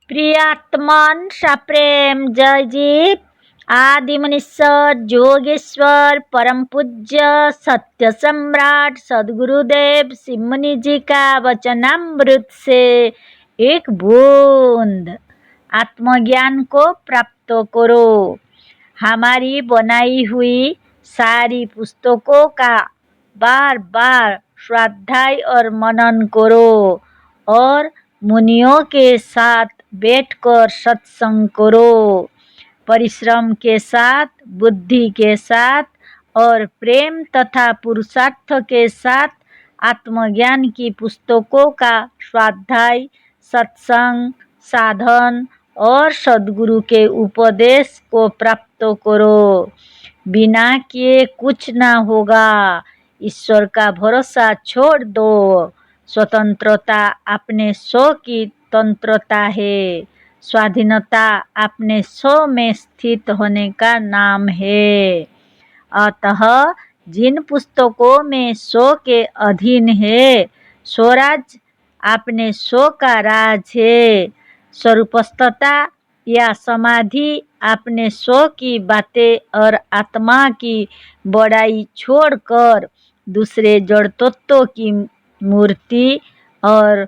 प्रियात्मन सप्रेम जय जीव आदि मनीश्वर जोगेश्वर परम पूज्य सत्य सम्राट सदगुरुदेव सिमनी जी का वचनामृत से एक बूंद आत्मज्ञान को प्राप्त करो। हमारी बनाई हुई सारी पुस्तकों का बार बार स्वाध्याय और मनन करो और मुनियों के साथ बैठकर सत्संग करो। परिश्रम के साथ, बुद्धि के साथ और प्रेम तथा पुरुषार्थ के साथ आत्मज्ञान की पुस्तकों का स्वाध्याय, सत्संग, साधन और सद्गुरु के उपदेश को प्राप्त करो। बिना किए कुछ ना होगा। ईश्वर का भरोसा छोड़ दो। स्वतंत्रता अपने स्व की तंत्रता है। स्वाधीनता अपने स्व में स्थित होने का नाम है। अतः जिन पुस्तकों में स्व के अधीन है, स्वराज अपने स्व का राज है। स्वरूपस्थता या समाधि अपने स्व की बातें और आत्मा की बड़ाई छोड़कर दूसरे जड़ तत्वों की मूर्ति और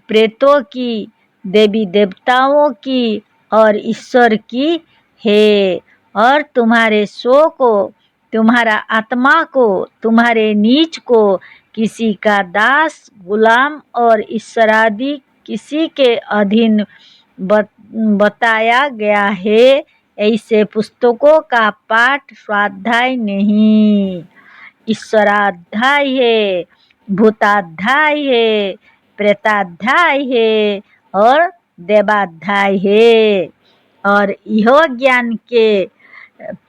प्रेतों की, देवी देवताओं की और ईश्वर की है। और तुम्हारे स्व को, तुम्हारा आत्मा को, तुम्हारे नीच को किसी का दास, गुलाम और ईश्वरादि किसी के अधीन बताया गया है। ऐसे पुस्तकों का पाठ स्वाध्याय नहीं, ईश्वराध्याय है, भूताध्याय है, प्रेताध्याय है और देवाध्याय है। और यह ज्ञान के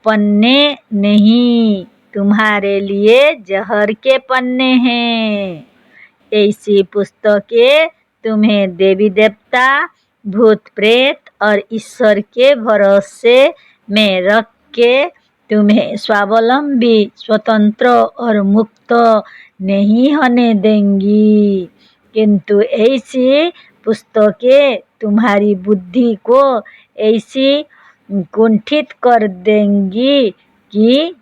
पन्ने नहीं, तुम्हारे लिए जहर के पन्ने हैं। ऐसी पुस्तकें तुम्हें देवी देवता, भूत प्रेत और ईश्वर के भरोसे में रख के तुम्हें स्वावलंबी, स्वतंत्र और मुक्त नहीं होने देंगी, किंतु ऐसी पुस्तकें तुम्हारी बुद्धि को ऐसी कुंठित कर देंगी कि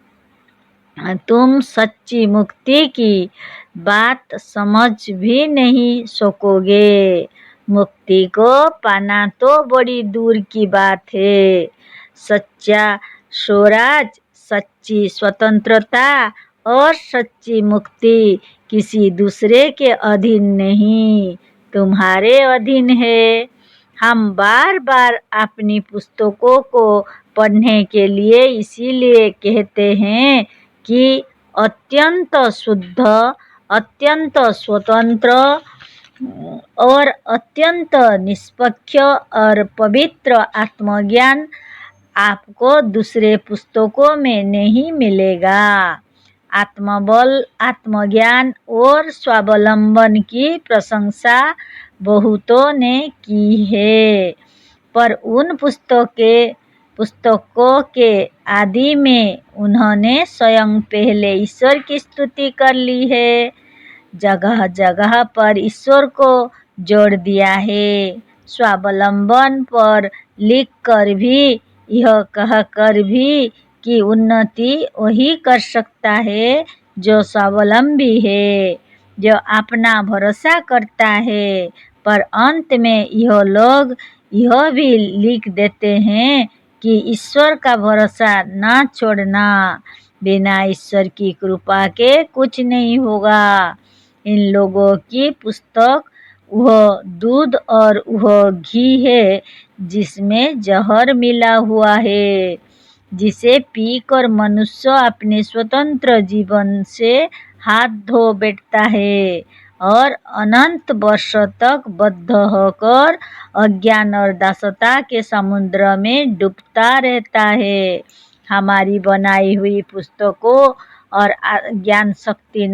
तुम सच्ची मुक्ति की बात समझ भी नहीं सकोगे। मुक्ति को पाना तो बड़ी दूर की बात है। सच्चा स्वराज, सच्ची स्वतंत्रता और सच्ची मुक्ति किसी दूसरे के अधीन नहीं, तुम्हारे अधीन है। हम बार बार अपनी पुस्तकों को पढ़ने के लिए इसीलिए कहते हैं कि अत्यंत शुद्ध, अत्यंत स्वतंत्र और अत्यंत निष्पक्ष और पवित्र आत्मज्ञान आपको दूसरे पुस्तकों में नहीं मिलेगा। आत्मबल, आत्मज्ञान और स्वावलंबन की प्रशंसा बहुतों ने की है, पर उन पुस्तकों के आदि में उन्होंने स्वयं पहले ईश्वर की स्तुति कर ली है। जगह जगह पर ईश्वर को जोड़ दिया है। स्वावलंबन पर लिख कर भी, यह कह कर भी कि उन्नति वही कर सकता है जो स्वावलंबी है, जो अपना भरोसा करता है। पर अंत में यह लोग यह भी लिख देते हैं कि ईश्वर का भरोसा ना छोड़ना, बिना ईश्वर की कृपा के कुछ नहीं होगा। इन लोगों की पुस्तक वह दूध और वह घी है जिसमें जहर मिला हुआ है, जिसे पीकर मनुष्य अपने स्वतंत्र जीवन से हाथ धो बैठता है और अनंत वर्ष तक बद्ध होकर अज्ञान और दासता के समुद्र में डूबता रहता है। हमारी बनाई हुई पुस्तकों और ज्ञान शक्ति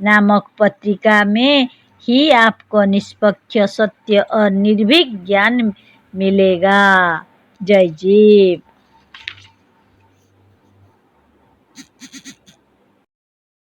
नामक पत्रिका में ही आपको निष्पक्ष, सत्य और निर्भीक ज्ञान मिलेगा। जय जीव।